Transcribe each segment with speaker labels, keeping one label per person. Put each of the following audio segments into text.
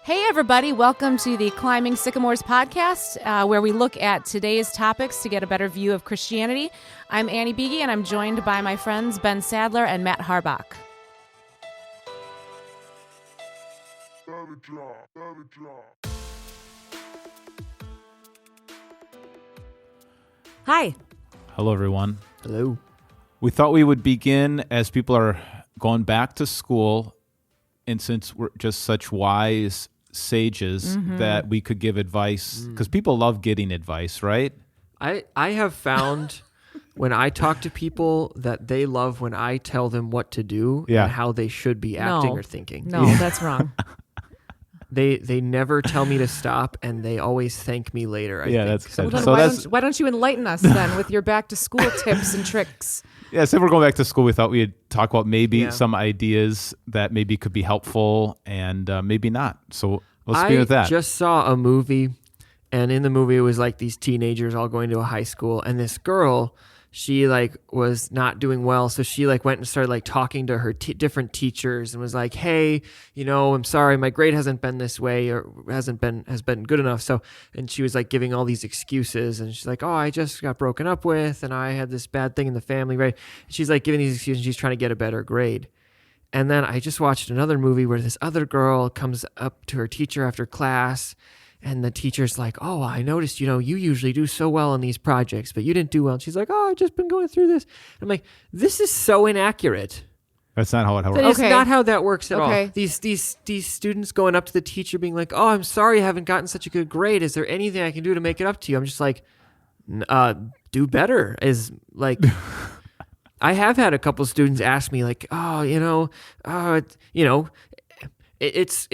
Speaker 1: Hey, everybody. Welcome to the Climbing Sycamores podcast, where we look at today's topics to get a better view of Christianity. I'm Annie Beege, and I'm joined by my friends Ben Sadler and Matt Harbach. Hi.
Speaker 2: Hello, everyone.
Speaker 3: Hello.
Speaker 2: We thought we would begin as people are going back to school, and since we're just such wise sages that we could give advice, because people love getting advice, right?
Speaker 3: I have found when I talk to people that they love when I tell them what to do and how they should be acting or thinking.
Speaker 1: No, that's wrong.
Speaker 3: They never tell me to stop, and they always thank me later. I think.
Speaker 2: That's
Speaker 1: Well,
Speaker 2: good.
Speaker 1: then why don't you enlighten us then with your back to school tips and tricks?
Speaker 2: Yeah, since we're going back to school, we thought we'd talk about maybe some ideas that maybe could be helpful and maybe not. So let's begin with that.
Speaker 3: I just saw a movie, and in the movie it was like these teenagers all going to a high school, and this girl, she was not doing well, so she went and started talking to her different teachers and was like, "Hey, I'm sorry, my grade hasn't been this way or has been good enough." So, and she was giving all these excuses, and she's like, "Oh, I just got broken up with, and I had this bad thing in the family," right? And she's giving these excuses, and she's trying to get a better grade. And then I just watched another movie where this other girl comes up to her teacher after class, and the teacher's like, "Oh, I noticed, you usually do so well on these projects, but you didn't do well." And she's like, "Oh, I've just been going through this." I'm like, this is so inaccurate.
Speaker 2: That's not how it works.
Speaker 3: It's not how that works at all.
Speaker 1: Okay.
Speaker 3: These students going up to the teacher being like, "Oh, I'm sorry I haven't gotten such a good grade. Is there anything I can do to make it up to you?" I'm just like, do better. I have had a couple students ask me it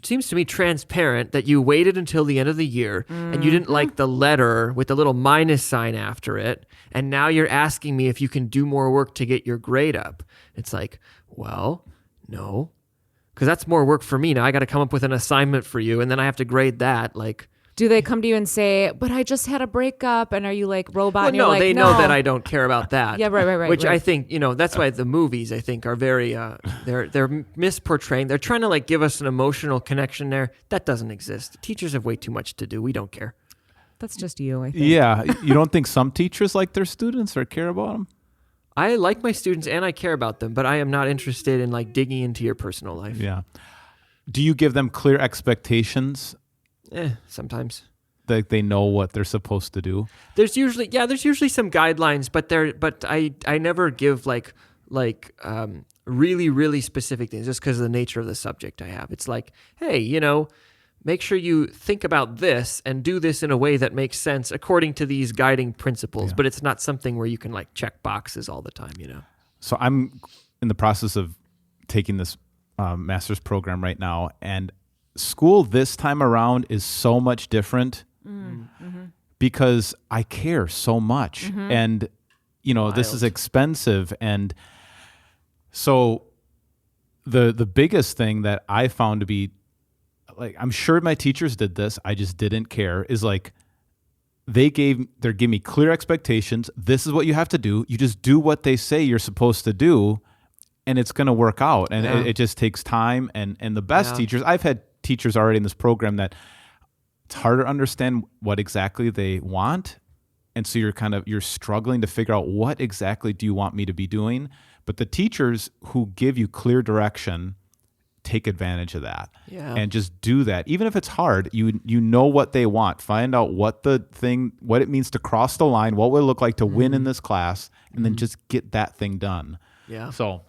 Speaker 3: seems to me transparent that you waited until the end of the year and you didn't like the letter with the little minus sign after it, and now you're asking me if you can do more work to get your grade up. It's like, well, no, because that's more work for me. Now I got to come up with an assignment for you, and then I have to grade that.
Speaker 1: Do they come to you and say, "But I just had a breakup," and are you like robot?
Speaker 3: Well,
Speaker 1: and you're
Speaker 3: no, they know that I don't care about that.
Speaker 1: Yeah, right.
Speaker 3: Which
Speaker 1: right.
Speaker 3: I think, that's why the movies, I think, are very, they're misportraying. They're trying to give us an emotional connection there. That doesn't exist. Teachers have way too much to do. We don't care.
Speaker 1: That's just you, I think.
Speaker 2: Yeah, you don't think some teachers like their students or care about them?
Speaker 3: I like my students and I care about them, but I am not interested in digging into your personal life.
Speaker 2: Yeah. Do you give them clear expectations?
Speaker 3: Sometimes.
Speaker 2: That they know what they're supposed to do?
Speaker 3: There's usually some guidelines, but I never give really, really specific things just because of the nature of the subject I have. It's like, hey, make sure you think about this and do this in a way that makes sense according to these guiding principles, but it's not something where you can check boxes all the time,
Speaker 2: So I'm in the process of taking this master's program right now, and school this time around is so much different because I care so much, and this is expensive, and so the biggest thing that I found to be I'm sure my teachers did this, I just didn't care, is they gave me clear expectations. This is what you have to do. You just do what they say you're supposed to do, and it's going to work out. And it just takes time. And the best teachers, I've had teachers already in this program that it's harder to understand what exactly they want. And so you're struggling to figure out what exactly do you want me to be doing. But the teachers who give you clear direction take advantage of that and just do that. Even if it's hard, you know what they want. Find out what it means to cross the line, what would it look like to win in this class, and then just get that thing done.
Speaker 3: Yeah.
Speaker 2: So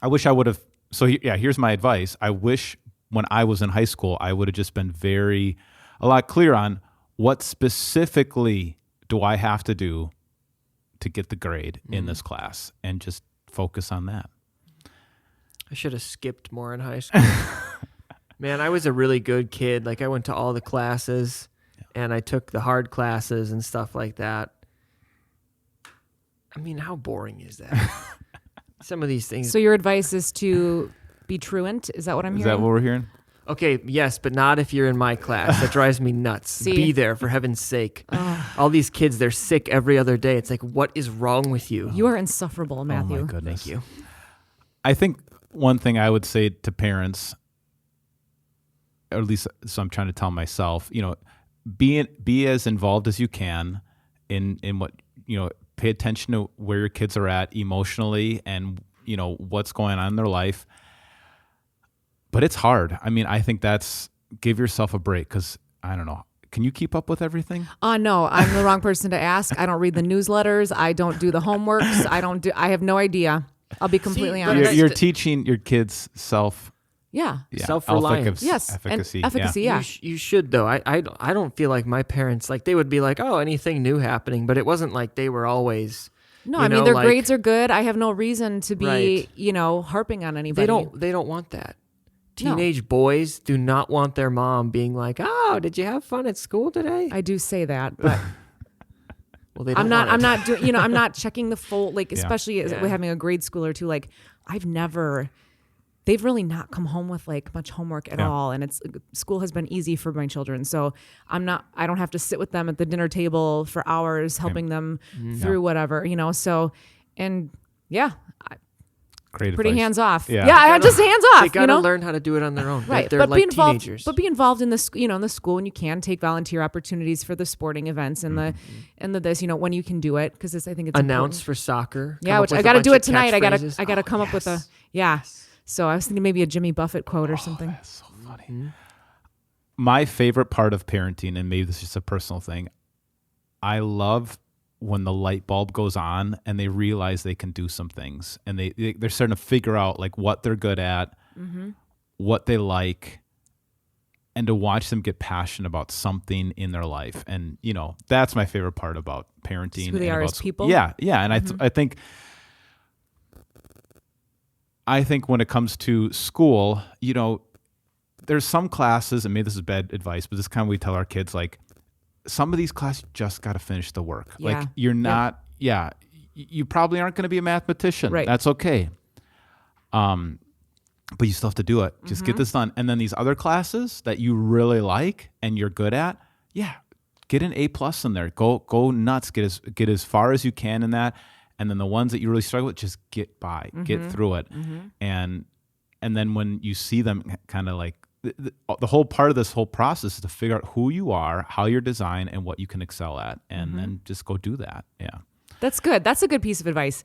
Speaker 2: I wish I would have. So here's my advice. I wish when I was in high school, I would have just been a lot clear on what specifically do I have to do to get the grade in this class, and just focus on that.
Speaker 3: I should have skipped more in high school. Man, I was a really good kid. I went to all the classes, and I took the hard classes and stuff like that. I mean, how boring is that? Some of these things.
Speaker 1: So your advice is to be truant? Is that what I'm hearing?
Speaker 2: Is that what we're hearing?
Speaker 3: Okay, yes, but not if you're in my class. That drives me nuts.
Speaker 1: See?
Speaker 3: Be there, for heaven's sake. All these kids, they're sick every other day. It's like, what is wrong with you?
Speaker 1: You are insufferable, Matthew.
Speaker 2: Oh my goodness.
Speaker 3: Thank you.
Speaker 2: I think one thing I would say to parents or at least so I'm trying to tell myself, be as involved as you can in what, pay attention to where your kids are at emotionally and, what's going on in their life. But it's hard. I mean, I think give yourself a break, because I don't know. Can you keep up with everything?
Speaker 1: No, I'm the wrong person to ask. I don't read the newsletters. I don't do the homeworks. I have no idea. I'll be completely honest.
Speaker 2: You're teaching your kids
Speaker 3: self-reliance.
Speaker 2: Efficacy.
Speaker 1: And efficacy, yeah.
Speaker 3: You should, though. I don't feel like my parents, like, they would be like, oh, anything new happening, but it wasn't like they were always.
Speaker 1: No, I mean, their grades are good. I have no reason to be, harping on anybody.
Speaker 3: They don't want that. Teenage boys do not want their mom being like, oh, did you have fun at school today?
Speaker 1: I do say that, but
Speaker 3: well, they
Speaker 1: I'm not doing, I'm not checking the full, like, especially with having a grade school or two. Like, they've really not come home with like much homework at all. And school has been easy for my children. So I don't have to sit with them at the dinner table for hours, helping them through whatever, so, and
Speaker 2: Great
Speaker 1: pretty
Speaker 2: advice.
Speaker 1: hands off.
Speaker 3: Yeah,
Speaker 1: just hands off.
Speaker 3: They gotta learn how to do it on their own.
Speaker 1: Right,
Speaker 3: They're
Speaker 1: but
Speaker 3: like
Speaker 1: be involved.
Speaker 3: teenagers.
Speaker 1: But be involved in the in the school, and you can take volunteer opportunities for the sporting events and the this. When you can do it, because I think it's
Speaker 3: announce
Speaker 1: important.
Speaker 3: for soccer.
Speaker 1: Yeah, which I got to do it tonight. I got to come up with a So I was thinking maybe a Jimmy Buffett quote or something.
Speaker 2: That's so funny. Mm-hmm. My favorite part of parenting, and maybe this is just a personal thing, I love when the light bulb goes on and they realize they can do some things, and they're starting to figure out like what they're good at, what they like, and to watch them get passionate about something in their life. And, that's my favorite part about parenting.
Speaker 1: It's who they are as people.
Speaker 2: Yeah. Yeah. And I think when it comes to school, there's some classes, and maybe this is bad advice, but this is kind of we tell our kids, like, some of these classes just got to finish the work.
Speaker 1: Yeah.
Speaker 2: Like, you're not, you probably aren't going to be a mathematician.
Speaker 1: Right.
Speaker 2: That's okay. But you still have to do it. Just get this done. And then these other classes that you really like and you're good at, get an A+ in there. Go nuts. Get as far as you can in that. And then the ones that you really struggle with, just get by, get through it. And then when you see them kind of like, the whole part of this whole process is to figure out who you are, how you're designed, and what you can excel at, and then just go do that. Yeah.
Speaker 1: That's good. That's a good piece of advice.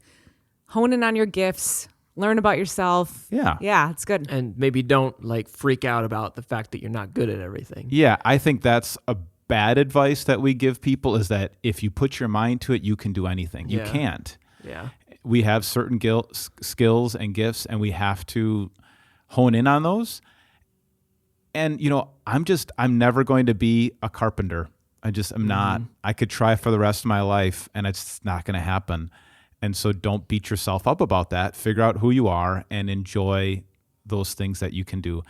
Speaker 1: Hone in on your gifts. Learn about yourself.
Speaker 2: Yeah.
Speaker 1: Yeah, it's good.
Speaker 3: And maybe don't like freak out about the fact that you're not good at everything.
Speaker 2: Yeah, I think that's a bad advice that we give people, is that if you put your mind to it, you can do anything. You can't.
Speaker 3: Yeah.
Speaker 2: We have certain skills and gifts, and we have to hone in on those. And, I'm never going to be a carpenter. I'm not. I could try for the rest of my life, and it's not going to happen. And so don't beat yourself up about that. Figure out who you are and enjoy those things that you can do.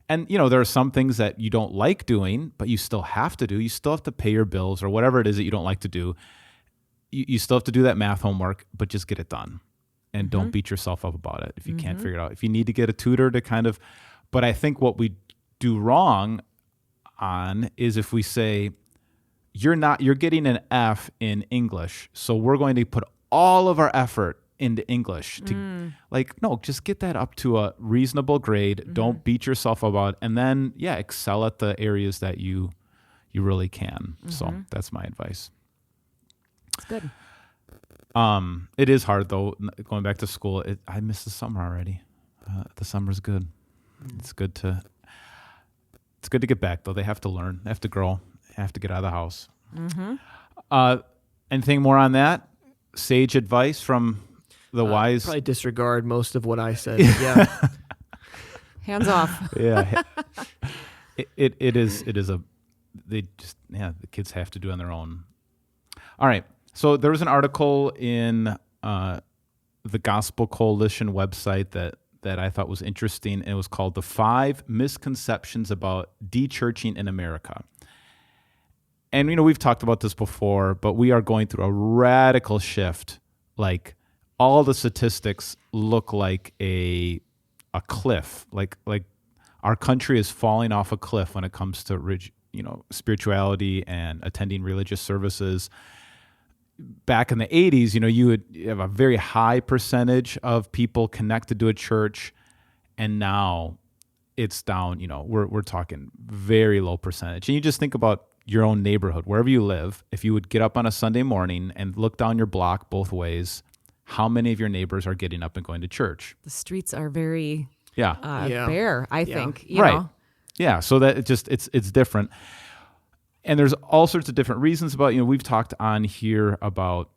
Speaker 2: And, there are some things that you don't like doing, but you still have to do. You still have to pay your bills or whatever it is that you don't like to do. You still have to do that math homework, but just get it done. And don't beat yourself up about it if you can't figure it out. If you need to get a tutor to but I think what we do wrong on is if we say, you're getting an F in English, so we're going to put all of our effort into English no, just get that up to a reasonable grade. Don't beat yourself up about it, and then excel at the areas that you really can. So that's my advice.
Speaker 1: It's good.
Speaker 2: It is hard though, going back to school. I miss the summer already. The summer's good. It's good to get back though. They have to learn, they have to grow, they have to get out of the house. Anything more on that? Sage advice from the wise?
Speaker 3: Probably disregard most of what I said. Yeah.
Speaker 1: Hands off.
Speaker 2: Yeah. It is the kids have to do it on their own. All right. So there was an article in the Gospel Coalition website that I thought was interesting, and it was called "The 5 Misconceptions About Dechurching in America." And, we've talked about this before, but we are going through a radical shift. Like, all the statistics look like a cliff. Like our country is falling off a cliff when it comes to, spirituality and attending religious services. Back in the 80s, you would have a very high percentage of people connected to a church, and now it's down, we're talking very low percentage. And you just think about your own neighborhood, wherever you live. If you would get up on a Sunday morning and look down your block both ways, how many of your neighbors are getting up and going to church?
Speaker 1: The streets are very
Speaker 3: Yeah.
Speaker 1: bare, I think. You
Speaker 2: Right.
Speaker 1: know?
Speaker 2: Yeah. So that it's different. And there's all sorts of different reasons about, we've talked on here about,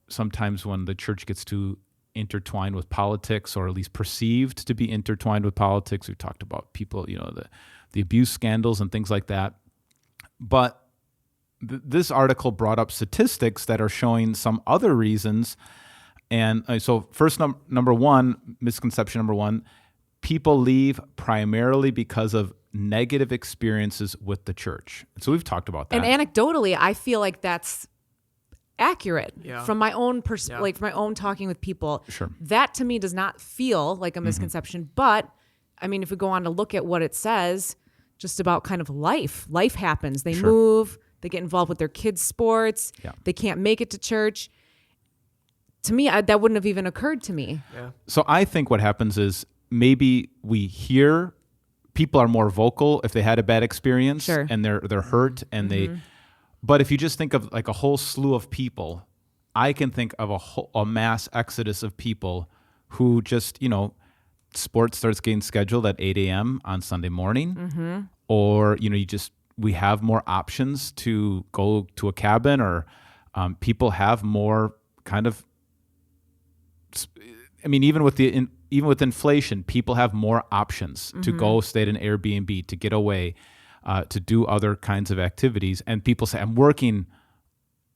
Speaker 2: sometimes when the church gets too intertwined with politics, or at least perceived to be intertwined with politics. We've talked about people, the abuse scandals and things like that. But this article brought up statistics that are showing some other reasons. And so first, number one, misconception number one, people leave primarily because of negative experiences with the church. So we've talked about that.
Speaker 1: And anecdotally, I feel like that's accurate
Speaker 3: Yeah.
Speaker 1: from my own from my own talking with people.
Speaker 2: Sure.
Speaker 1: That to me does not feel like a misconception. But I mean, if we go on to look at what it says, just about kind of life happens. They move, they get involved with their kids' sports.
Speaker 2: Yeah.
Speaker 1: They can't make it to church. To me, that wouldn't have even occurred to me.
Speaker 3: Yeah.
Speaker 2: So I think what happens is maybe we hear people are more vocal if they had a bad experience
Speaker 1: Sure.
Speaker 2: and they're hurt and but if you just think of like a whole slew of people, I can think of a mass exodus of people who just, sports starts getting scheduled at 8 a.m. on Sunday morning, or, we have more options to go to a cabin, or people have more kind of, even with inflation, people have more options to go stay at an Airbnb, to get away, to do other kinds of activities. And people say, I'm working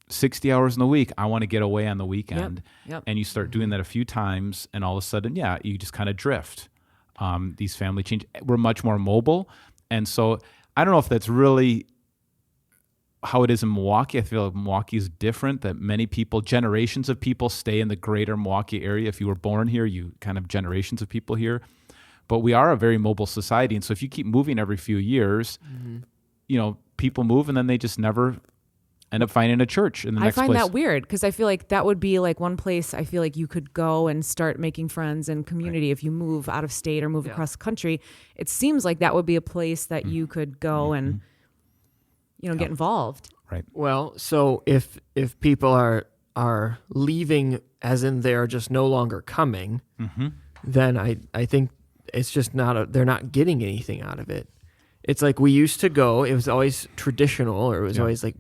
Speaker 2: 60 hours in the week. I want to get away on the weekend.
Speaker 1: Yep.
Speaker 2: And you start doing that a few times, and all of a sudden, you just kind of drift. These family change. We're much more mobile. And so I don't know if that's really how it is in Milwaukee. I feel like Milwaukee is different, that many people, generations of people stay in the greater Milwaukee area. If you were born here, you kind of generations of people here. But we are a very mobile society. And so if you keep moving every few years, people move and then they just never end up finding a church in the next place.
Speaker 1: I find that weird because I feel like that would be like one place I feel like you could go and start making friends and community if you move out of state or move across the country. It seems like that would be a place that you could go and, get involved.
Speaker 2: Right.
Speaker 3: Well, so if people are leaving, as in they're just no longer coming, then I think it's just they're not getting anything out of it. It's like we used to go. It was always traditional, or it was always like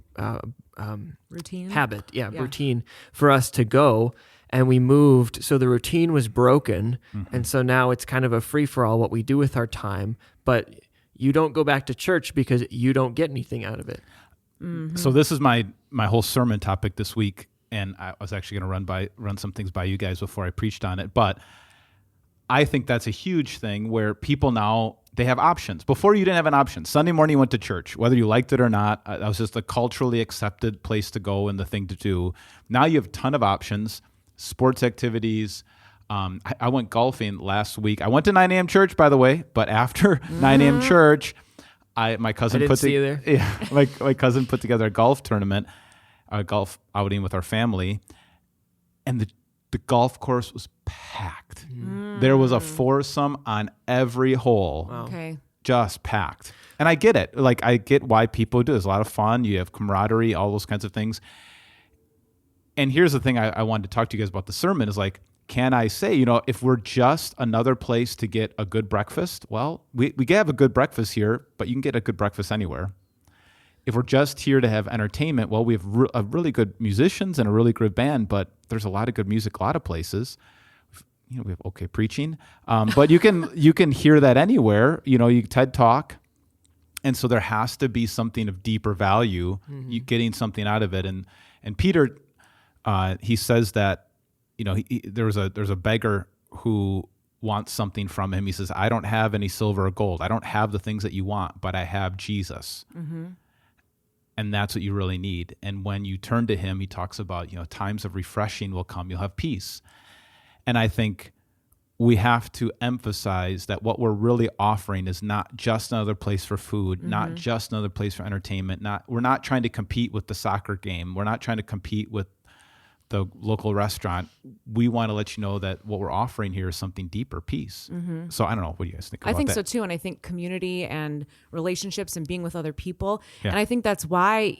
Speaker 1: Routine.
Speaker 3: habit, routine for us to go. And we moved, so the routine was broken, and so now it's kind of a free for all what we do with our time. But you don't go back to church because you don't get anything out of it.
Speaker 2: So this is my whole sermon topic this week, and I was actually going to run some things by you guys before I preached on it. But I think that's a huge thing where people now, they have options. Before you didn't have an option. Sunday morning you went to church, whether you liked it or not. That was just a culturally accepted place to go and the thing to do. Now you have a ton of options, sports activities. I went golfing last week. I went to 9 a.m. church, by the way, but after 9 a.m. church, my cousin
Speaker 3: I didn't see you there.
Speaker 2: Yeah, my cousin put together a golf tournament, a golf outing with our family, and the golf course was packed. There was a foursome on every hole.
Speaker 3: Wow.
Speaker 1: Okay.
Speaker 2: Just packed. And I get it. Like, I get why people do it. There's a lot of fun. You have camaraderie, all those kinds of things. And here's the thing I wanted to talk to you guys about the sermon is like, can I say, if we're just another place to get a good breakfast, well, we can have a good breakfast here, but you can get a good breakfast anywhere. If we're just here to have entertainment, well, we have really good musicians and a really good band, but there's a lot of good music a lot of places. We have okay preaching, but you can hear that anywhere. You TED Talk, and so there has to be something of deeper value. You getting something out of it, and Peter, he says that there's a beggar who wants something from him. He says, "I don't have any silver or gold. I don't have the things that you want, but I have Jesus." And that's what you really need. And when you turn to him, he talks about, times of refreshing will come. You'll have peace. And I think we have to emphasize that what we're really offering is not just another place for food, not just another place for entertainment. We're not trying to compete with the soccer game. We're not trying to compete with the local restaurant, we want to let you know that what we're offering here is something deeper, peace. So I don't know. What do you guys think about that?
Speaker 1: I think so too. And I think community and relationships and being with other people.
Speaker 2: Yeah.
Speaker 1: And I think that's why,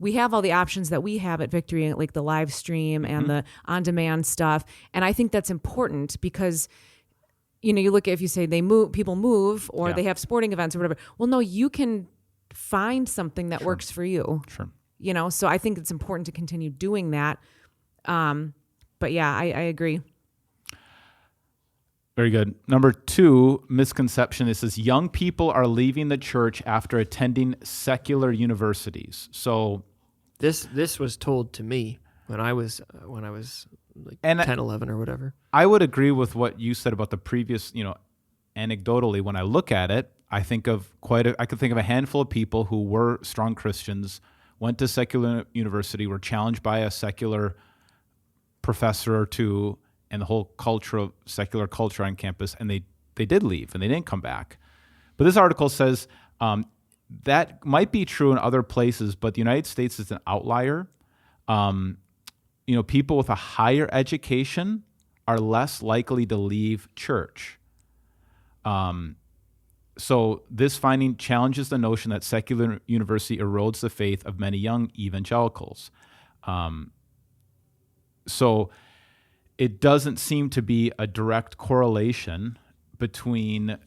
Speaker 1: we have all the options that we have at Victory, like the live stream and the on-demand stuff. And I think that's important because, you look at, if you say people move or they have sporting events or whatever. Well, no, you can find something that works for you.
Speaker 2: Sure.
Speaker 1: So I think it's important to continue doing that. But yeah, I agree.
Speaker 2: Very good. Number 2, misconception. It says young people are leaving the church after attending secular universities. So
Speaker 3: this was told to me when I was like 10, 11 or whatever.
Speaker 2: I would agree with what you said about the previous, anecdotally, when I look at it, I could think of a handful of people who were strong Christians, went to secular university, were challenged by a secular professor or two, and the whole secular culture on campus, and they did leave and they didn't come back. But this article says that might be true in other places, but the United States is an outlier. People with a higher education are less likely to leave church. So this finding challenges the notion that secular university erodes the faith of many young evangelicals. So it doesn't seem to be a direct correlation between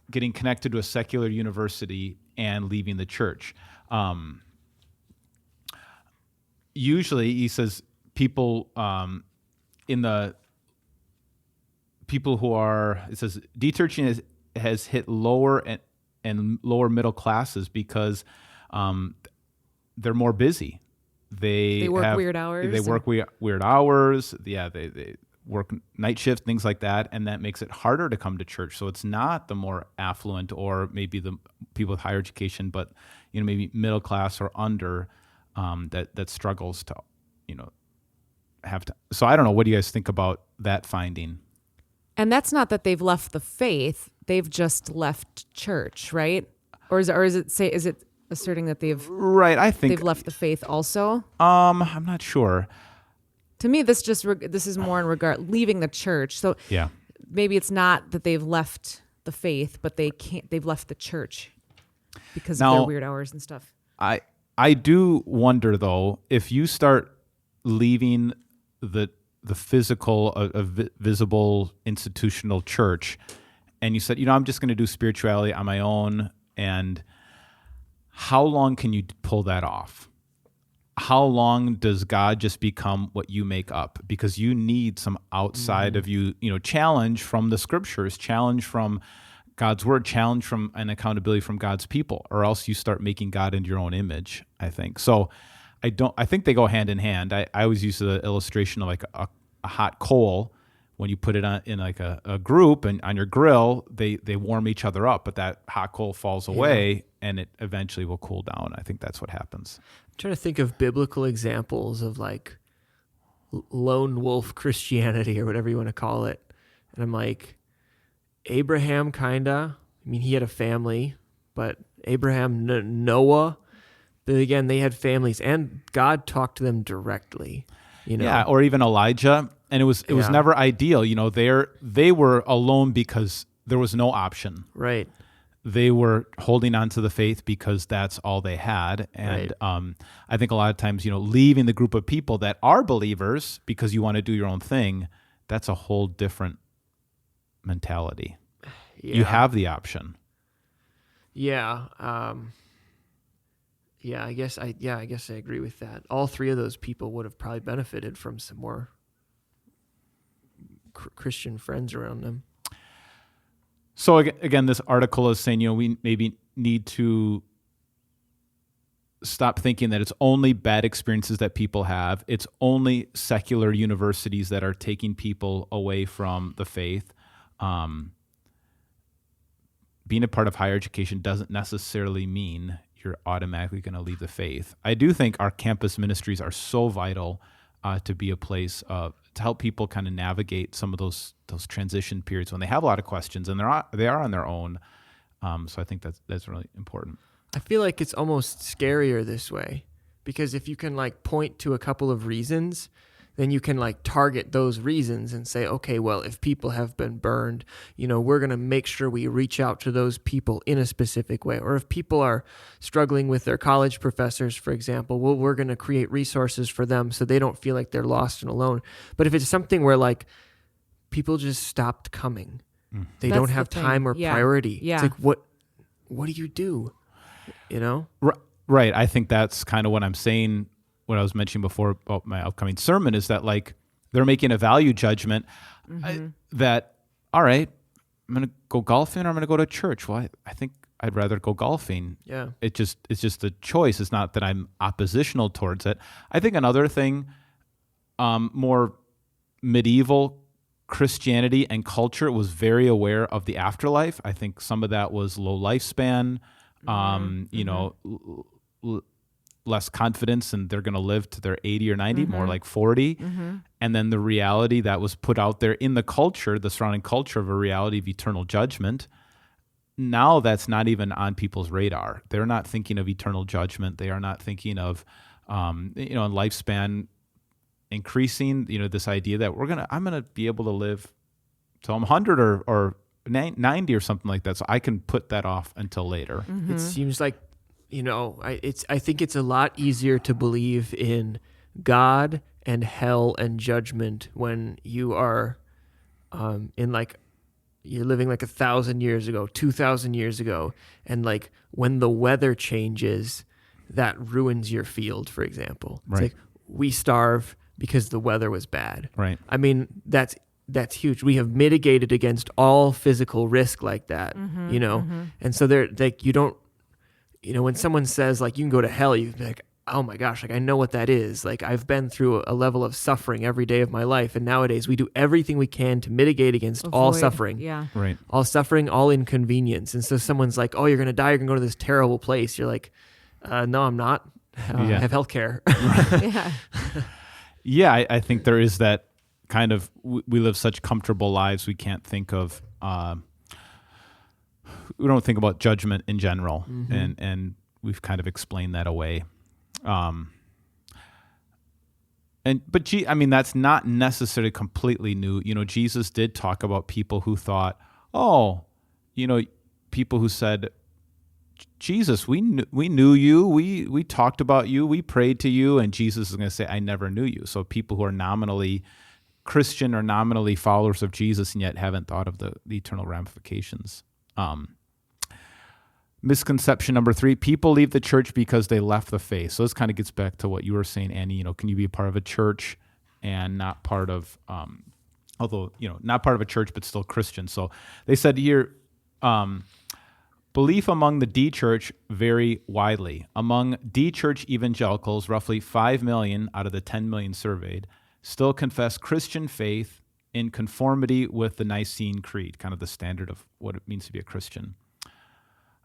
Speaker 2: getting connected to a secular university and leaving the church. Usually, he says, people it says dechurching has hit lower and lower middle classes because they're more busy. They
Speaker 1: work weird hours.
Speaker 2: They work weird hours. Yeah, they work night shift, things like that, and that makes it harder to come to church. So it's not the more affluent or maybe the people with higher education, but maybe middle class or under that struggles to have to. So I don't know. What do you guys think about that finding?
Speaker 1: And that's not that they've left the faith; they've just left church, right? Or is it asserting that they've
Speaker 2: I think
Speaker 1: they've left the faith also?
Speaker 2: I'm not sure.
Speaker 1: To me, this is more in regard leaving the church. So
Speaker 2: Yeah,
Speaker 1: maybe it's not that they've left the faith, but they've left the church because of their weird hours and stuff.
Speaker 2: I do wonder though, if you start leaving the physical, visible institutional church, and you said, I'm just going to do spirituality on my own, and how long can you pull that off? How long does God just become what you make up? Because you need some outside of you, challenge from the scriptures, challenge from God's word, challenge from an accountability from God's people, or else you start making God into your own image, I think. So I think they go hand in hand. I always use the illustration of like a hot coal. When you put it in like a group and on your grill, they warm each other up, but that hot coal falls away and it eventually will cool down. I think that's what happens.
Speaker 3: I'm trying to think of biblical examples of like lone wolf Christianity or whatever you want to call it. And I'm like, Abraham kinda. I mean, he had a family, but Abraham, Noah, but again, they had families and God talked to them directly.
Speaker 2: Yeah, or even Elijah. And it was never ideal. They were alone because there was no option.
Speaker 3: Right.
Speaker 2: They were holding on to the faith because that's all they had. And I think a lot of times, leaving the group of people that are believers because you want to do your own thing, that's a whole different mentality. Yeah. You have the option.
Speaker 3: Yeah. I guess I agree with that. All three of those people would have probably benefited from some more Christian friends around them.
Speaker 2: So again, this article is saying, we maybe need to stop thinking that it's only bad experiences that people have. It's only secular universities that are taking people away from the faith. Being a part of higher education doesn't necessarily mean you're automatically going to leave the faith. I do think our campus ministries are so vital to be a place to help people kind of navigate some of those transition periods when they have a lot of questions, and they are on their own. So I think that's really important.
Speaker 3: I feel like it's almost scarier this way because if you can like point to a couple of reasons, then you can like target those reasons and say, okay, well, if people have been burned, we're going to make sure we reach out to those people in a specific way. Or if people are struggling with their college professors, for example, well, we're going to create resources for them so they don't feel like they're lost and alone. But if it's something where like people just stopped coming, they don't have time or priority.
Speaker 1: Yeah.
Speaker 3: It's like, what do you do?
Speaker 2: Right. I think that's kind of what I'm saying. What I was mentioning before about my upcoming sermon is that like they're making a value judgment that, all right, I'm going to go golfing or I'm going to go to church. Well, I think I'd rather go golfing.
Speaker 3: Yeah.
Speaker 2: It's just a choice. It's not that I'm oppositional towards it. I think another thing, more medieval Christianity and culture was very aware of the afterlife. I think some of that was low lifespan, less confidence, and they're going to live to their 80 or 90, more like 40. And then the reality that was put out there in the culture, the surrounding culture, of a reality of eternal judgment. Now that's not even on people's radar. They're not thinking of eternal judgment. They are not thinking of, lifespan increasing, this idea that I'm going to be able to live till I'm 100 or 90 or something like that. So I can put that off until later.
Speaker 3: It seems like, I think it's a lot easier to believe in God and hell and judgment when you are you're living like 1,000 years ago, 2,000 years ago, and like when the weather changes, that ruins your field, for example.
Speaker 2: Right.
Speaker 3: It's like we starve because the weather was bad.
Speaker 2: Right.
Speaker 3: I mean, that's huge. We have mitigated against all physical risk like that, and so they're like, you don't. When someone says like you can go to hell, you be like, oh my gosh, like I know what that is. Like I've been through a level of suffering every day of my life, and nowadays we do everything we can to mitigate against all suffering.
Speaker 1: Yeah.
Speaker 2: Right.
Speaker 3: All suffering, all inconvenience. And so someone's like, oh, you're going to die, you're going to go to this terrible place. You're like, no, I'm not. I have healthcare.
Speaker 2: Yeah, I think there is that kind of, we live such comfortable lives, we can't think of, we don't think about judgment in general, and we've kind of explained that away. That's not necessarily completely new. Jesus did talk about people who thought, people who said, Jesus, we knew you, we talked about you, we prayed to you, and Jesus is going to say, I never knew you. So people who are nominally Christian or nominally followers of Jesus and yet haven't thought of the eternal ramifications. Misconception number 3, people leave the church because they left the faith. So this kind of gets back to what you were saying, Annie. Can you be a part of a church and not part of, not part of a church, but still Christian? So they said here, belief among the D-Church vary widely. Among D-Church evangelicals, roughly 5 million out of the 10 million surveyed still confess Christian faith in conformity with the Nicene Creed, kind of the standard of what it means to be a Christian.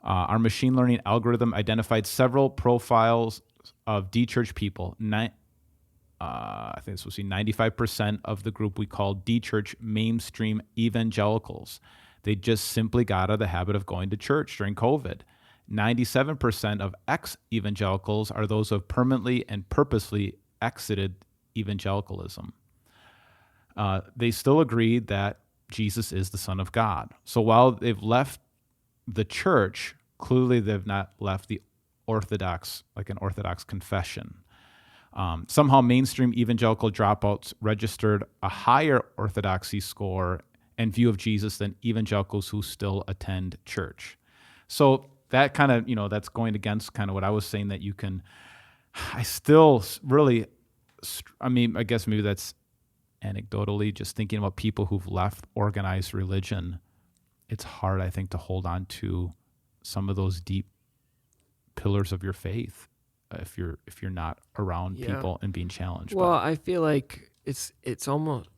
Speaker 2: Our machine learning algorithm identified several profiles of D-Church people. I think this was 95% of the group we call D-Church mainstream evangelicals. They just simply got out of the habit of going to church during COVID. 97% of ex-evangelicals are those who have permanently and purposely exited evangelicalism. They still agree that Jesus is the Son of God. So while they've left the church, clearly they've not left the orthodox, like an orthodox confession. Somehow mainstream evangelical dropouts registered a higher orthodoxy score and view of Jesus than evangelicals who still attend church. So that kind of, that's going against kind of what I was saying, that you can, I still really, I guess maybe that's anecdotally, just thinking about people who've left organized religion. It's hard, I think, to hold on to some of those deep pillars of your faith if you're not around people and being challenged.
Speaker 3: Well, I feel like it's almost,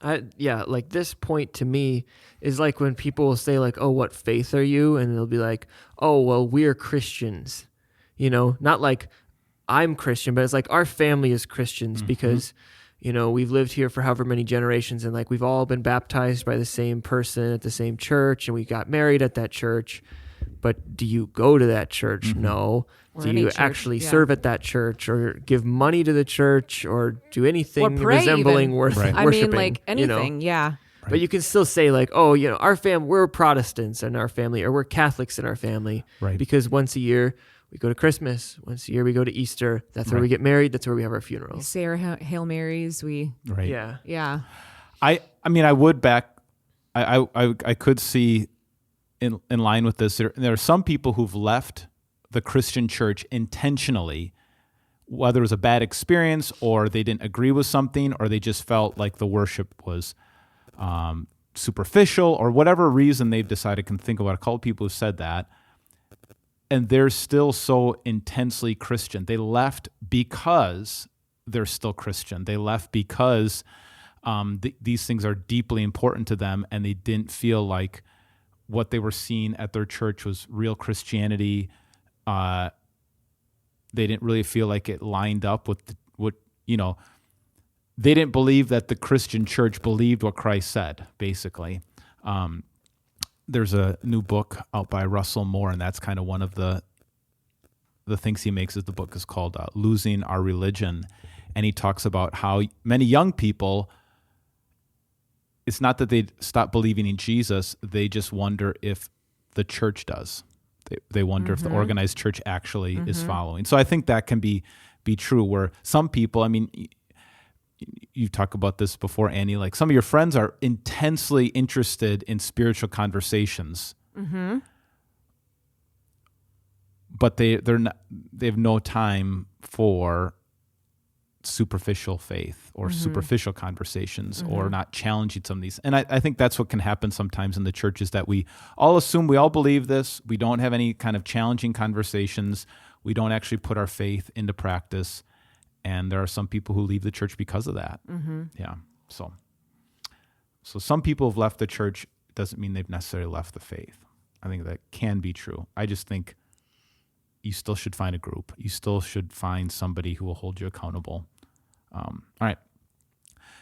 Speaker 3: like this point to me is like when people will say like, oh, what faith are you? And they'll be like, oh, well, we're Christians, not like I'm Christian, but it's like our family is Christians because we've lived here for however many generations, and like we've all been baptized by the same person at the same church, and we got married at that church. but do you go to that church? No.
Speaker 1: Or
Speaker 3: Do
Speaker 1: any
Speaker 3: you
Speaker 1: church,
Speaker 3: actually
Speaker 1: yeah.
Speaker 3: serve at that church or give money to the church or do anything
Speaker 1: Or pray
Speaker 3: resembling
Speaker 1: even.
Speaker 2: Right.
Speaker 1: I
Speaker 3: worshiping?
Speaker 1: mean, like anything. Yeah.
Speaker 3: But you can still say like, oh, we're Protestants in our family or we're Catholics in our family.
Speaker 2: Right.
Speaker 3: Because once a year we go to Christmas. Once a year we go to Easter. That's where we get married. That's where we have our
Speaker 1: We
Speaker 3: funerals.
Speaker 1: say our Hail Marys.
Speaker 2: Right.
Speaker 3: Yeah.
Speaker 1: Yeah.
Speaker 2: I mean, I would back. I could see in line with this. There are some people who've left the Christian church intentionally, whether it was a bad experience or they didn't agree with something or they just felt like the worship was superficial or whatever reason they've decided. Can think about a couple people who said that, and they're still so intensely Christian. They left because they're still Christian. They left because these things are deeply important to them, and they didn't feel like what they were seeing at their church was real Christianity. They didn't really feel like it lined up with they didn't believe that the Christian church believed what Christ said, basically. There's a new book out by Russell Moore, and that's kind of one of the things he makes. Is the book is called Losing Our Religion, and he talks about how many young people, it's not that they stop believing in Jesus, they just wonder if the church does. They wonder if the organized church actually is following. So I think that can be true, where some people, I mean, you talk about this before, Annie, like some of your friends are intensely interested in spiritual conversations, but they have no time for superficial faith or superficial conversations or not challenging some of these. And I think that's what can happen sometimes in the church, is that we all assume we all believe this. We don't have any kind of challenging conversations. We don't actually put our faith into practice. And there are some people who leave the church because of that. Yeah. So some people have left the church. It doesn't mean they've necessarily left the faith. I think that can be true. I just think you still should find a group. You still should find somebody who will hold you accountable. All right.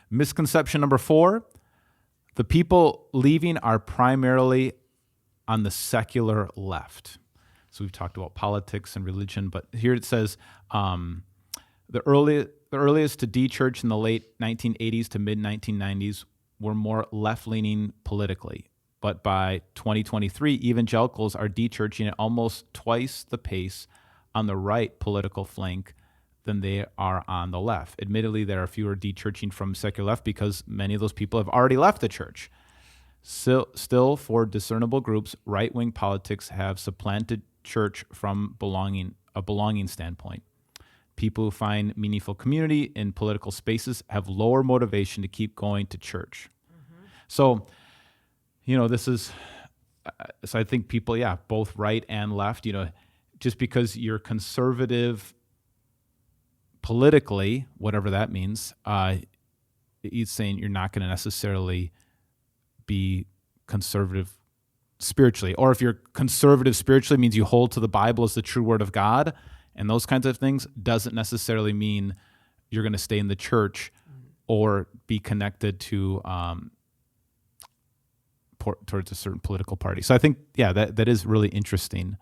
Speaker 2: Misconception number 4, the people leaving are primarily on the secular left. So we've talked about politics and religion, but here it says the earliest to de-church in the late 1980s to mid-1990s were more left-leaning politically. But by 2023, evangelicals are de-churching at almost twice the pace on the right political flank than they are on the left. Admittedly, there are fewer de-churching from secular left because many of those people have already left the church. Still, for discernible groups, right-wing politics have supplanted church from a belonging standpoint. People who find meaningful community in political spaces have lower motivation to keep going to church. So, this is, so I think people, both right and left, just because you're conservative politically, whatever that means, he's saying you're not going to necessarily be conservative spiritually. Or if you're conservative spiritually, means you hold to the Bible as the true word of God and those kinds of things, doesn't necessarily mean you're going to stay in the church or be connected to towards a certain political party. So I think, that is really interesting.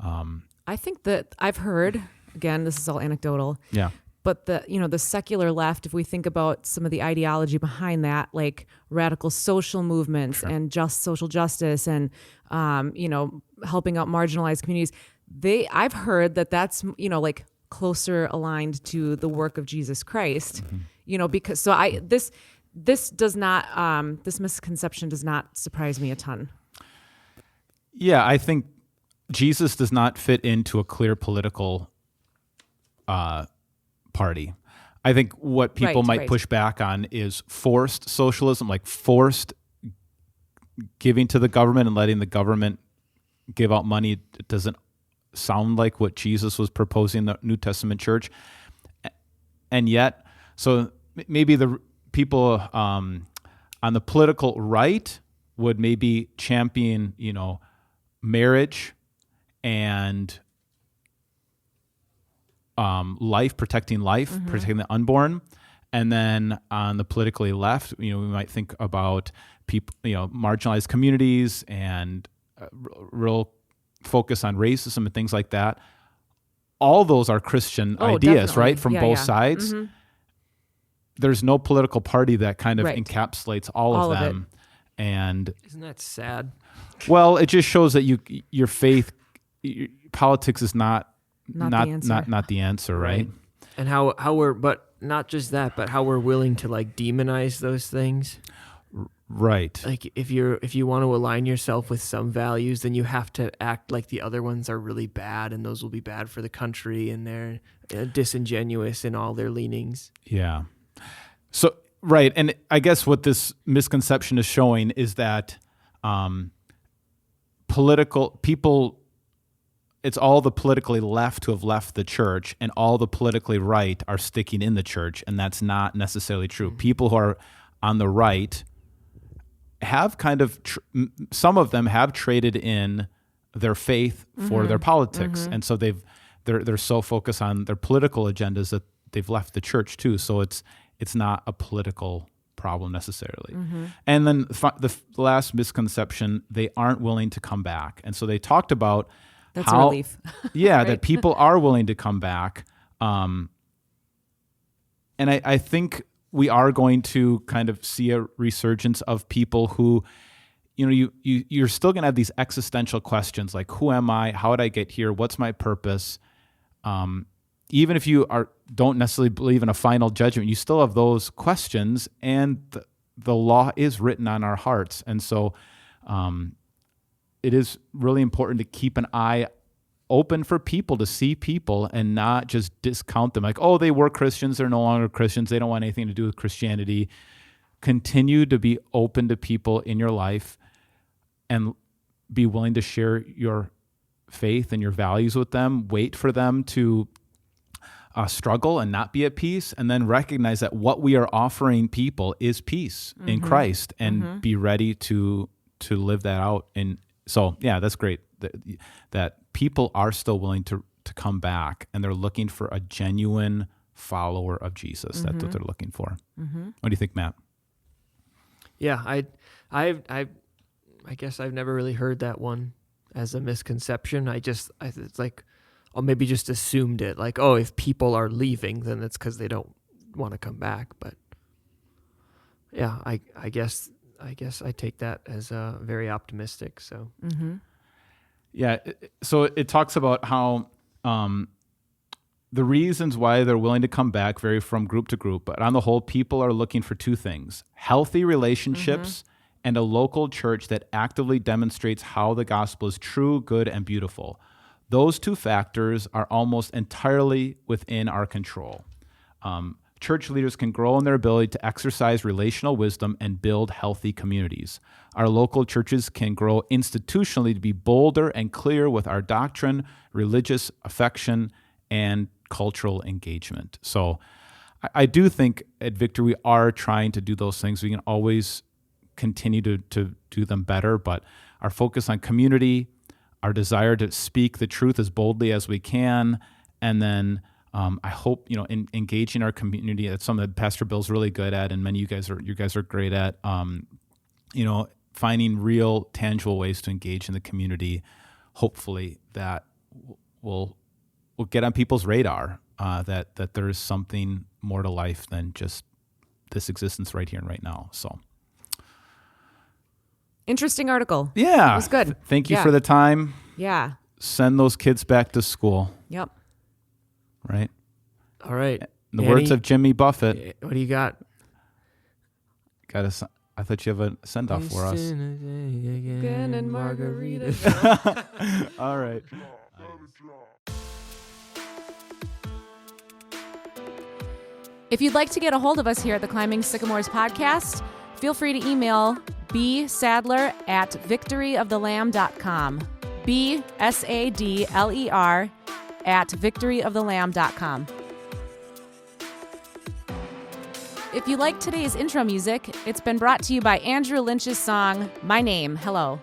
Speaker 1: I think that I've heard, again, this is all anecdotal.
Speaker 2: Yeah.
Speaker 1: But the secular left, if we think about some of the ideology behind that, like radical social movements and just social justice and, helping out marginalized communities, I've heard that that's, like closer aligned to the work of Jesus Christ, because this does not, this misconception does not surprise me a ton.
Speaker 2: Yeah, I think Jesus does not fit into a clear political party. I think what people might push back on is forced socialism, like forced giving to the government and letting the government give out money. It doesn't sound like what Jesus was proposing in the New Testament church. And yet, so maybe the people on the political right would maybe champion, marriage and protecting life, protecting the unborn. And then on the politically left, we might think about people, marginalized communities and real focus on racism and things like that. All those are Christian ideas,
Speaker 1: definitely.
Speaker 2: right? From both sides.
Speaker 1: Mm-hmm.
Speaker 2: There's no political party that kind of
Speaker 1: Right.
Speaker 2: encapsulates all of them. And
Speaker 3: Isn't that sad?
Speaker 2: well, it just shows that your faith, politics is not
Speaker 1: the answer.
Speaker 2: not the answer, right?
Speaker 3: And how we're, but not just that, but how we're willing to like demonize those things.
Speaker 2: Right.
Speaker 3: Like if you want to align yourself with some values, then you have to act like the other ones are really bad, and those will be bad for the country, and they're disingenuous in all their leanings.
Speaker 2: Yeah. So, right. And I guess what this misconception is showing is that political people, it's all the politically left who have left the church, and all the politically right are sticking in the church. And that's not necessarily true. Mm-hmm. People who are on the right have kind of, some of them have traded in their faith for their politics. Mm-hmm. And so they're so focused on their political agendas that they've left the church too. So it's not a political problem necessarily. Mm-hmm. And then the last misconception, they aren't willing to come back. And so they talked about
Speaker 1: that's a relief.
Speaker 2: Yeah, right? That people are willing to come back. And I think we are going to kind of see a resurgence of people who, you're still going to have these existential questions like, who am I? How did I get here? What's my purpose? Even if you don't necessarily believe in a final judgment, you still have those questions, and the law is written on our hearts. And so it is really important to keep an eye open for people, to see people and not just discount them like, oh, they were Christians, they're no longer Christians, they don't want anything to do with Christianity. Continue to be open to people in your life and be willing to share your faith and your values with them. Wait for them to struggle and not be at peace, and then recognize that what we are offering people is peace in Christ, and be ready to live that out. And so, yeah, that's great that people are still willing to come back, and they're looking for a genuine follower of Jesus. That's what they're looking for. Mm-hmm. What do you think, Matt?
Speaker 3: Yeah, I guess I've never really heard that one as a misconception. It's like, or maybe just assumed it, like, oh, if people are leaving, then it's because they don't want to come back. But yeah, I guess I take that as very optimistic. So
Speaker 2: yeah, so it talks about how the reasons why they're willing to come back vary from group to group, but on the whole, people are looking for two things: healthy relationships and a local church that actively demonstrates how the gospel is true, good, and beautiful. Those two factors are almost entirely within our control. Church leaders can grow in their ability to exercise relational wisdom and build healthy communities. Our local churches can grow institutionally to be bolder and clear with our doctrine, religious affection, and cultural engagement. So I do think at Victory we are trying to do those things. We can always continue to do them better, but our focus on community, our desire to speak the truth as boldly as we can, and then I hope in engaging our community. That's something that Pastor Bill's really good at, and many of you guys are great at. Finding real, tangible ways to engage in the community. Hopefully, that will get on people's radar. That there is something more to life than just this existence right here and right now. So.
Speaker 1: Interesting article.
Speaker 2: Yeah.
Speaker 1: It was good.
Speaker 2: Thank you for the time.
Speaker 1: Yeah.
Speaker 2: Send those kids back to school.
Speaker 1: Yep.
Speaker 2: Right?
Speaker 3: All right.
Speaker 2: In the words of Jimmy Buffett.
Speaker 3: What do you got?
Speaker 2: I thought you have a send-off for us.
Speaker 1: Again and margaritas.
Speaker 2: All right.
Speaker 1: If you'd like to get a hold of us here at the Climbing Sycamores podcast, feel free to email bsadler@victoryofthelamb.com. bsadler@victoryofthelamb.com. If you like today's intro music, it's been brought to you by Andrew Lynch's song, My Name, Hello.